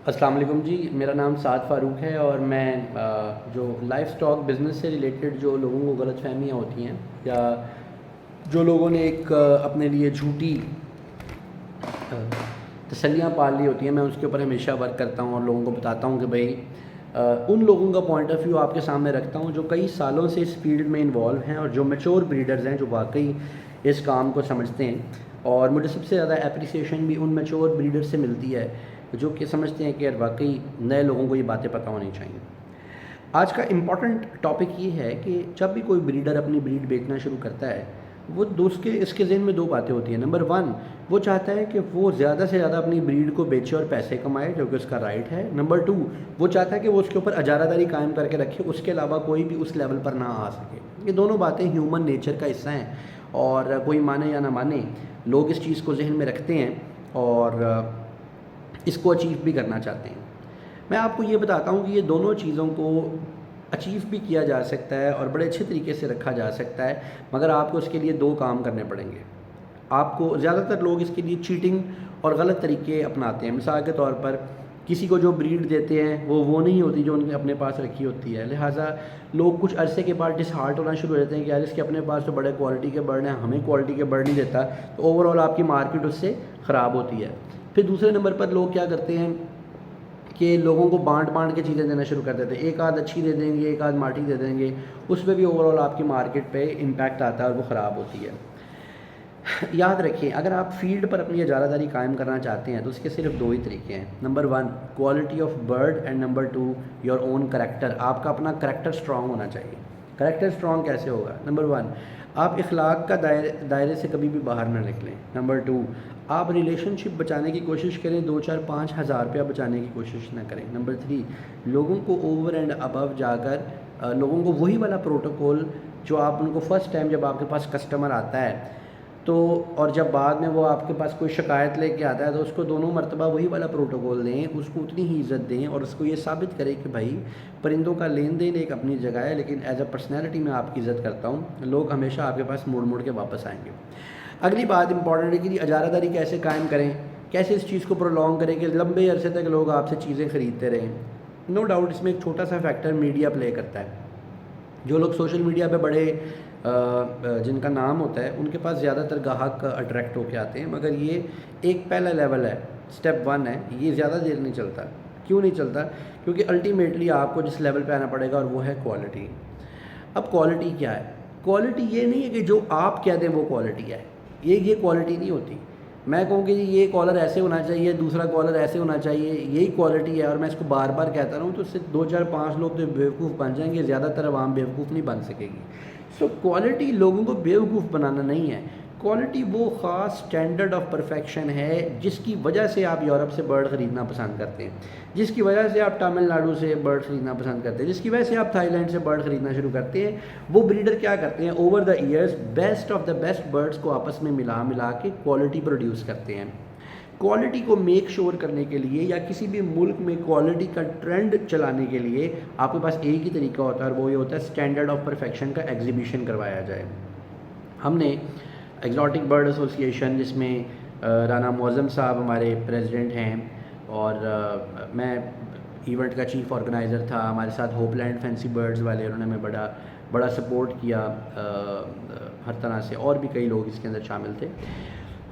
السلام علیکم جی، میرا نام سعد فاروق ہے اور میں جو لائف سٹاک بزنس سے ریلیٹڈ جو لوگوں کو غلط فہمیاں ہوتی ہیں یا جو لوگوں نے ایک اپنے لیے جھوٹی تسلیاں پال لی ہوتی ہیں، میں اس کے اوپر ہمیشہ ورک کرتا ہوں اور لوگوں کو بتاتا ہوں کہ بھائی ان لوگوں کا پوائنٹ آف ویو آپ کے سامنے رکھتا ہوں جو کئی سالوں سے اس فیلڈ میں انوالو ہیں اور جو میچور بریڈرز ہیں جو واقعی اس کام کو سمجھتے ہیں. اور مجھے سب سے زیادہ اپریسیشن بھی ان میچور بریڈر سے ملتی ہے جو کہ سمجھتے ہیں کہ یار واقعی نئے لوگوں کو یہ باتیں پتہ ہونی چاہیے. آج کا امپورٹنٹ ٹاپک یہ ہے کہ جب بھی کوئی بریڈر اپنی بریڈ بیچنا شروع کرتا ہے وہ اس کے ذہن میں دو باتیں ہوتی ہیں. نمبر ون، وہ چاہتا ہے کہ وہ زیادہ سے زیادہ اپنی بریڈ کو بیچے اور پیسے کمائے جو کہ اس کا رائٹ ہے. نمبر ٹو، وہ چاہتا ہے کہ وہ اس کے اوپر اجارہ داری قائم کر کے رکھے، اس کے علاوہ کوئی بھی اس لیول پر نہ آ سکے. یہ دونوں باتیں ہیومن نیچر کا حصہ ہیں اور کوئی مانے یا نہ مانے لوگ اس چیز کو ذہن میں رکھتے ہیں اور اس کو اچیو بھی کرنا چاہتے ہیں. میں آپ کو یہ بتاتا ہوں کہ یہ دونوں چیزوں کو اچیو بھی کیا جا سکتا ہے اور بڑے اچھے طریقے سے رکھا جا سکتا ہے، مگر آپ کو اس کے لیے دو کام کرنے پڑیں گے. آپ کو زیادہ تر لوگ اس کے لیے چیٹنگ اور غلط طریقے اپناتے ہیں. مثال کے طور پر کسی کو جو بریڈ دیتے ہیں وہ نہیں ہوتی جو ان نے اپنے پاس رکھی ہوتی ہے، لہٰذا لوگ کچھ عرصے کے بعد ڈس ہارٹ ہونا شروع ہو جاتے ہیں کہ یار اس کے اپنے پاس تو بڑے کوالٹی کے برڈ ہیں، ہمیں کوالٹی کے برڈ نہیں دیتا، تو اوور آل آپ کی مارکیٹ اس سے خراب ہوتی ہے. پھر دوسرے نمبر پر لوگ کیا کرتے ہیں کہ لوگوں کو بانٹ کے چیزیں دینا شروع کر دیتے ہیں. ایک آدھ اچھی دے دیں گے، ایک آدھ ماٹی دے دیں گے، اس پہ بھی اوور آل آپ کی مارکیٹ پہ امپیکٹ آتا ہے اور وہ خراب ہوتی ہے. یاد رکھیں، اگر آپ فیلڈ پر اپنی اجارہ داری قائم کرنا چاہتے ہیں تو اس کے صرف دو ہی طریقے ہیں. Number one, quality of bird, and number two, your own character. آپ کا اپنا کریکٹر اسٹرانگ ہونا چاہیے. کریکٹر اسٹرانگ کیسے ہوگا؟ نمبر ون، آپ اخلاق کا دائرے سے کبھی بھی باہر نہ نکلیں. نمبر ٹو، آپ ریلیشن شپ بچانے کی کوشش کریں، 2 4 5 ہزار روپیہ بچانے کی کوشش نہ کریں. نمبر تھری، لوگوں کو اوور اینڈ ابو جا کر لوگوں کو وہی والا پروٹوکول جو آپ ان کو فرسٹ ٹائم جب آپ کے پاس کسٹمر آتا ہے تو اور جب بعد میں وہ آپ کے پاس کوئی شکایت لے کے آتا ہے تو اس کو دونوں مرتبہ وہی والا پروٹوکول دیں، اس کو اتنی ہی عزت دیں اور اس کو یہ ثابت کرے کہ بھائی پرندوں کا لین دین ایک اپنی جگہ ہے لیکن ایز اے پرسنالٹی میں آپ کی عزت کرتا ہوں. لوگ ہمیشہ آپ کے پاس مڑ کے واپس آئیں گے. اگلی بات امپورٹنٹ ہے کہ اجارہ داری کیسے قائم کریں، کیسے اس چیز کو پرولونگ کریں کہ لمبے عرصے تک لوگ آپ سے چیزیں خریدتے رہیں. نو ڈاؤٹ اس میں ایک چھوٹا سا فیکٹر میڈیا پلے کرتا ہے. جو لوگ سوشل میڈیا پہ بڑے جن کا نام ہوتا ہے ان کے پاس زیادہ تر گاہک اٹریکٹ ہو کے آتے ہیں، مگر یہ ایک پہلا لیول ہے، سٹیپ ون ہے. یہ زیادہ دیر نہیں چلتا. کیوں نہیں چلتا؟ کیونکہ الٹیمیٹلی آپ کو جس لیول پہ آنا پڑے گا اور وہ ہے کوالٹی. اب کوالٹی کیا ہے؟ کوالٹی یہ نہیں ہے کہ جو آپ کہہ دیں وہ کوالٹی ہے. یہ کوالٹی نہیں ہوتی. میں کہوں کہ یہ کالر ایسے ہونا چاہیے، دوسرا کالر ایسے ہونا چاہیے، یہی کوالٹی ہے اور میں اس کو بار بار کہتا رہوں تو اس سے 2 4 5 لوگ تو بیوقوف بن جائیں گے، زیادہ تر عوام بیوقوف نہیں بن سکے گی. سو کوالٹی لوگوں کو بیوقوف بنانا نہیں ہے. کوالٹی وہ خاص سٹینڈرڈ آف پرفیکشن ہے جس کی وجہ سے آپ یورپ سے برڈ خریدنا پسند کرتے ہیں، جس کی وجہ سے آپ تامل ناڈو سے برڈ خریدنا پسند کرتے ہیں، جس کی وجہ سے آپ تھائی لینڈ سے برڈ خریدنا شروع کرتے ہیں. وہ بریڈر کیا کرتے ہیں؟ Over the years best of the best birds کو آپس میں ملا کے کوالٹی پروڈیوس کرتے ہیں. کوالٹی کو میک شور کرنے کے لیے یا کسی بھی ملک میں کوالٹی کا ٹرینڈ چلانے کے لیے آپ کے پاس ایک ہی طریقہ ہوتا ہے اور وہ یہ ہوتا ہے اسٹینڈرڈ آف پرفیکشن کا ایگزیبیشن کروایا جائے. ہم نے ایگزاٹک برڈ ایسوسی ایشن جس میں رانا معظم صاحب ہمارے پریزیڈنٹ ہیں اور میں ایونٹ کا چیف آرگنائزر تھا. ہمارے ساتھ ہوپ لینڈ فینسی برڈز والے انہوں نے ہمیں بڑا سپورٹ کیا ہر طرح سے، اور بھی کئی لوگ اس کے اندر شامل تھے.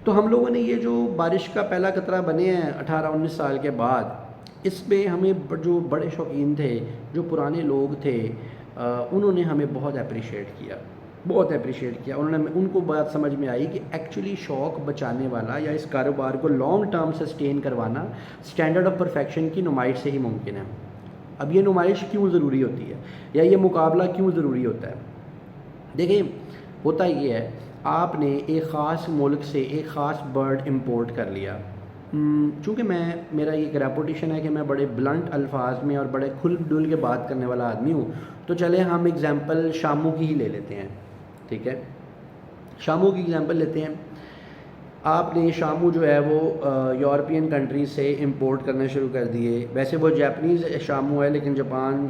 تو ہم لوگوں نے یہ جو بارش کا پہلا قطرہ بنے ہیں 18 19 سال کے بعد، اس میں ہمیں جو بڑے شوقین تھے، جو پرانے لوگ تھے، انہوں نے ہمیں بہت اپریشیٹ کیا. ان کو بات سمجھ میں آئی کہ ایکچولی شوق بچانے والا یا اس کاروبار کو لانگ ٹرم سسٹین کروانا اسٹینڈرڈ آف پرفیکشن کی نمائش سے ہی ممکن ہے. اب یہ نمائش کیوں ضروری ہوتی ہے یا یہ مقابلہ کیوں ضروری ہوتا ہے؟ دیکھیں، ہوتا یہ ہے آپ نے ایک خاص ملک سے ایک خاص برڈ امپورٹ کر لیا. چونکہ میرا یہ ایک ریپوٹیشن ہے کہ میں بڑے بلنٹ الفاظ میں اور بڑے کھل ڈل کے بات کرنے والا آدمی ہوں، تو چلے ہم اگزامپل شامو کی ہی لے لیتے ہیں. ٹھیک ہے، شامو کی اگزامپل لیتے ہیں. آپ نے شامو جو ہے وہ یورپین کنٹریز سے امپورٹ کرنا شروع کر دیے. ویسے وہ جاپنیز شامو ہے لیکن جاپان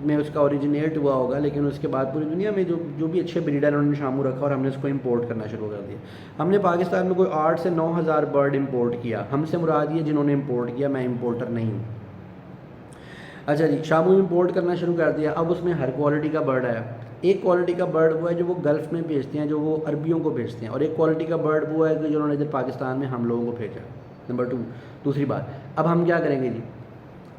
میں اس کا اوریجنیٹ ہوا ہوگا، لیکن اس کے بعد پوری دنیا میں جو بھی اچھے بریڈر انہوں نے شامو رکھا اور ہم نے اس کو امپورٹ کرنا شروع کر دیا. ہم نے پاکستان میں کوئی 8 سے 9 ہزار برڈ امپورٹ کیا. ہم سے مراد یہ جنہوں نے امپورٹ کیا، میں امپورٹر نہیں ہوں. اچھا جی، شامو امپورٹ کرنا شروع کر دیا. اب اس میں ہر کوالٹی کا برڈ آیا. ایک کوالٹی کا برڈ وہ ہے جو وہ گلف میں بھیجتے ہیں، جو وہ عربیوں کو بھیجتے ہیں، اور ایک کوالٹی کا برڈ وہ ہے کہ جنہوں نے ادھر پاکستان میں ہم لوگوں کو بھیجا. نمبر 2. دوسری بات، اب ہم کیا کریں گے جی؟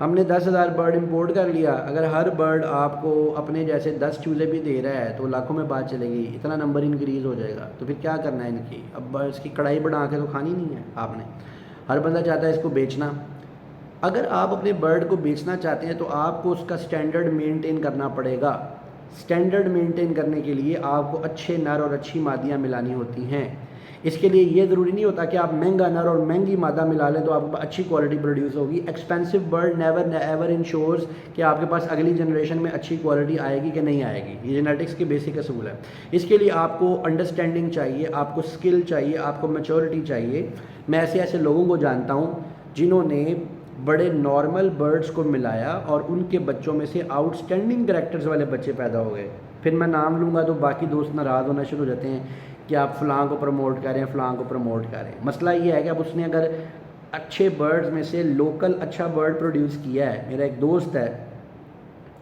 ہم نے 10,000 برڈ امپورٹ کر لیا. اگر ہر برڈ آپ کو اپنے جیسے 10 چوزے بھی دے رہا ہے تو لاکھوں میں بات چلے گی، اتنا نمبر انکریز ہو جائے گا. تو پھر کیا کرنا ہے ان کی؟ اب اس کی کڑھائی بنا کے تو کھانی نہیں ہے آپ نے. ہر بندہ چاہتا ہے اس کو بیچنا. اگر آپ اپنے برڈ کو بیچنا چاہتے ہیں تو آپ کو اس کا سٹینڈرڈ مینٹین کرنا پڑے گا. سٹینڈرڈ مینٹین کرنے کے لیے آپ کو اچھے نر اور اچھی مادیاں ملانی ہوتی ہیں. اس کے لیے یہ ضروری نہیں ہوتا کہ آپ مہنگا نر اور مہنگی مادہ ملا لیں تو آپ کو اچھی کوالٹی پروڈیوس ہوگی. Expensive bird never ever ensures کہ آپ کے پاس اگلی جنریشن میں اچھی کوالٹی آئے گی کہ نہیں آئے گی. یہ جینیٹکس کے بیسک اصول ہے. اس کے لیے آپ کو انڈرسٹینڈنگ چاہیے، آپ کو اسکل چاہیے، آپ کو میچورٹی چاہیے. میں ایسے لوگوں کو جانتا ہوں جنہوں نے بڑے نارمل برڈز کو ملایا اور ان کے بچوں میں سے آؤٹ اسٹینڈنگ کریکٹرز والے بچے پیدا ہو گئے. پھر میں نام لوں گا تو باقی دوست ناراض ہونا شروع ہو جاتے ہیں کہ آپ فلاں کو پروموٹ کر رہے ہیں، فلاں کو پروموٹ کر رہے ہیں. مسئلہ یہ ہے کہ اب اس نے اگر اچھے برڈز میں سے لوکل اچھا برڈ پروڈیوس کیا ہے. میرا ایک دوست ہے،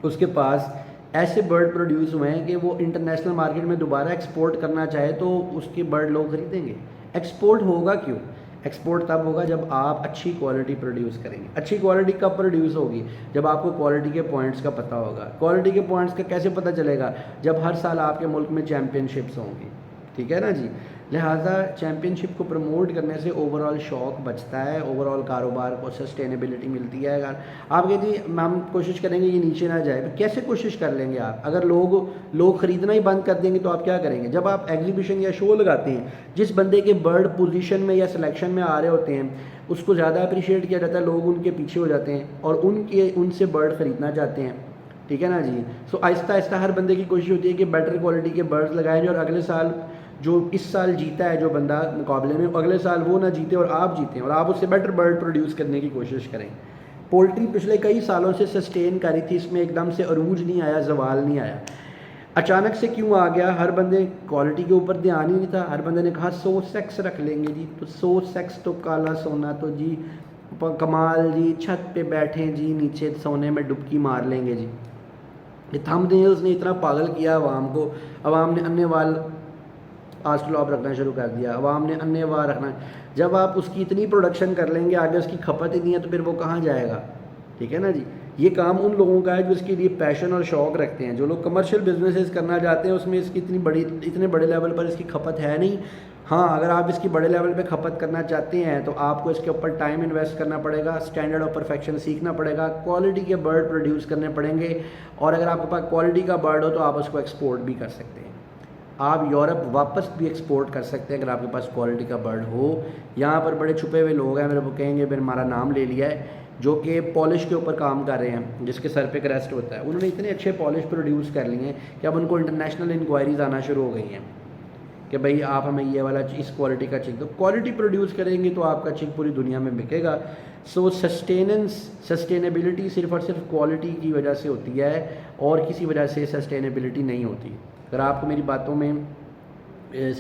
اس کے پاس ایسے برڈ پروڈیوس ہوئے ہیں کہ وہ انٹرنیشنل مارکیٹ میں دوبارہ ایکسپورٹ کرنا چاہے تو اس کے برڈ لوگ خریدیں گے. ایکسپورٹ ہوگا کیوں؟ ایکسپورٹ تب ہوگا جب آپ اچھی کوالٹی پروڈیوس کریں گے. اچھی کوالٹی کب پروڈیوس ہوگی؟ جب آپ کو کوالٹی کے پوائنٹس کا پتہ ہوگا. کوالٹی کے پوائنٹس کا کیسے پتہ چلے گا؟ جب ہر سال آپ کے ملک میں چیمپئن شپس ہوں گی. ٹھیک ہے نا جی. لہٰذا چیمپئن شپ کو پروموٹ کرنے سے اوور آل شوق بچتا ہے، اوور آل کاروبار کو سسٹینیبلٹی ملتی ہے. اگر آپ کہتے ہیں ہم کوشش کریں گے یہ نیچے نہ جائے، کیسے کوشش کر لیں گے آپ؟ اگر لوگ خریدنا ہی بند کر دیں گے تو آپ کیا کریں گے؟ جب آپ ایگزیبیشن یا شو لگاتے ہیں، جس بندے کے برڈ پوزیشن میں یا سلیکشن میں آ رہے ہوتے ہیں اس کو زیادہ اپریشیٹ کیا جاتا ہے، لوگ ان کے پیچھے ہو جاتے ہیں اور ان سے برڈ خریدنا چاہتے ہیں. ٹھیک ہے نا جی. سو آہستہ آہستہ ہر بندے کی کوشش ہوتی ہے کہ بیٹر کوالٹی کے برڈز لگائیں جائیں اور اگلے سال جو اس سال جیتا ہے جو بندہ مقابلے میں، اگلے سال وہ نہ جیتے اور آپ جیتیں اور آپ اس سے بیٹر برڈ پروڈیوس کرنے کی کوشش کریں. پولٹری پچھلے کئی سالوں سے سسٹین کر رہی تھی، اس میں ایک دم سے عروج نہیں آیا، زوال نہیں آیا. اچانک سے کیوں آ گیا؟ ہر بندے کوالٹی کے اوپر دھیان ہی نہیں تھا. ہر بندے نے کہا 100 سیکس رکھ لیں گے جی، تو 100 سیکس تو کالا سونا تو جی کمال جی، چھت پہ بیٹھیں جی، نیچے سونے میں ڈبکی مار لیں گے جی. یہ تھم نیلز نے اتنا پاگل کیا عوام کو. عوام نے انے وال آسٹلوپ رکھنا شروع کر دیا، عوام نے انے وار رکھنا. جب آپ اس کی اتنی پروڈکشن کر لیں گے، آگے اس کی کھپت ہی نہیں ہے تو پھر وہ کہاں جائے گا؟ ٹھیک ہے نا جی. یہ کام ان لوگوں کا ہے جو اس کے لیے پیشن اور شوق رکھتے ہیں. جو لوگ کمرشل بزنسز کرنا چاہتے ہیں اس میں اس کی اتنے بڑے لیول پر اس کی کھپت ہے نہیں. ہاں، اگر آپ اس کی بڑے لیول پہ کھپت کرنا چاہتے ہیں تو آپ کو اس کے اوپر ٹائم انویسٹ کرنا پڑے گا، اسٹینڈرڈ آف پرفیکشن سیکھنا پڑے گا، کوالٹی کے برڈ پروڈیوس کرنے پڑیں گے. اور اگر آپ کے پاس کوالٹی کا برڈ ہو تو آپ اس کو ایکسپورٹ بھی کر سکتے ہیں. آپ یورپ واپس بھی ایکسپورٹ کر سکتے ہیں اگر آپ کے پاس کوالٹی کا برڈ ہو. یہاں پر بڑے چھپے ہوئے لوگ ہیں، میرے کو کہیں گے پھر ہمارا نام لے لیا ہے، جو کہ پالش کے اوپر کام کر رہے ہیں، جس کے سر پہ کریسٹ ہوتا ہے. انہوں نے اتنے اچھے پالش پروڈیوس کر لیے ہیں کہ اب ان کو انٹرنیشنل انکوائریز آنا شروع ہو گئی ہیں کہ بھئی آپ ہمیں یہ والا اس کوالٹی کا چک دو. کوالٹی پروڈیوس کریں گے تو آپ کا چک پوری دنیا میں بکے گا. سو سسٹینیبلٹی صرف اور صرف کوالٹی کی وجہ سے ہوتی ہے اور کسی وجہ سے سسٹینیبلٹی نہیں ہوتی. اگر آپ کو میری باتوں میں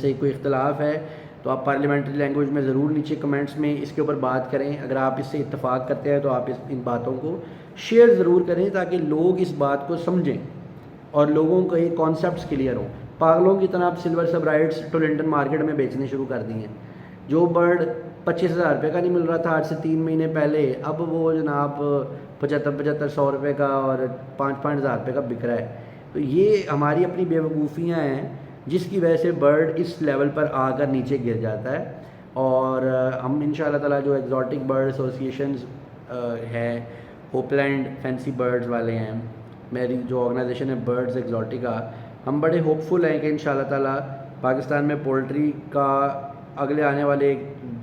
سے کوئی اختلاف ہے تو آپ پارلیمنٹری لینگویج میں ضرور نیچے کمنٹس میں اس کے اوپر بات کریں. اگر آپ اس سے اتفاق کرتے ہیں تو آپ ان باتوں کو شیئر ضرور کریں تاکہ لوگ اس بات کو سمجھیں اور لوگوں کو یہ کانسیپٹس کلیئر ہوں. پاگلوں کی طرح آپ سلور سب رائٹس ٹورنٹن مارکیٹ میں بیچنے شروع کر دی ہیں. جو برڈ 25,000 روپے کا نہیں مل رہا تھا آج سے 3 مہینے پہلے، اب وہ جناب 7500 روپے کا اور 5-5 ہزار روپے کا بک رہا ہے. تو یہ ہماری اپنی بیوقوفیاں ہیں جس کی وجہ سے برڈ اس لیول پر آ کر نیچے گر جاتا ہے. اور ہم ان شاء اللہ تعالیٰ جو ایگزاٹک برڈ ایسوسیشنز ہے، ہوپ لینڈ فینسی برڈز والے ہیں، میری جو آرگنائزیشن ہے برڈز ایگزاٹکا، ہم بڑے ہوپ فل ہیں کہ ان شاء اللہ تعالیٰ پاکستان میں پولٹری کا اگلے آنے والے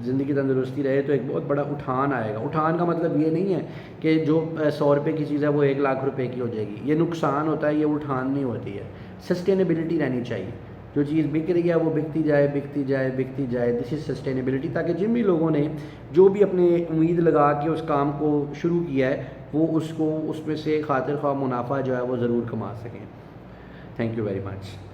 زندگی تندرستی رہے تو ایک بہت بڑا اٹھان آئے گا. اٹھان کا مطلب یہ نہیں ہے کہ جو 100 روپے کی چیز ہے وہ 1 لاکھ روپے کی ہو جائے گی. یہ نقصان ہوتا ہے، یہ اٹھان نہیں ہوتی ہے. سسٹینیبلٹی رہنی چاہیے. جو چیز بک رہی ہے وہ بکتی جائے بکتی جائے بکتی جائے. دس از سسٹینیبلٹی. تاکہ جن بھی لوگوں نے جو بھی اپنے امید لگا کے اس کام کو شروع کیا ہے وہ اس کو اس میں سے خاطر خواہ منافع جو ہے وہ ضرور کما سکیں. Thank you very much.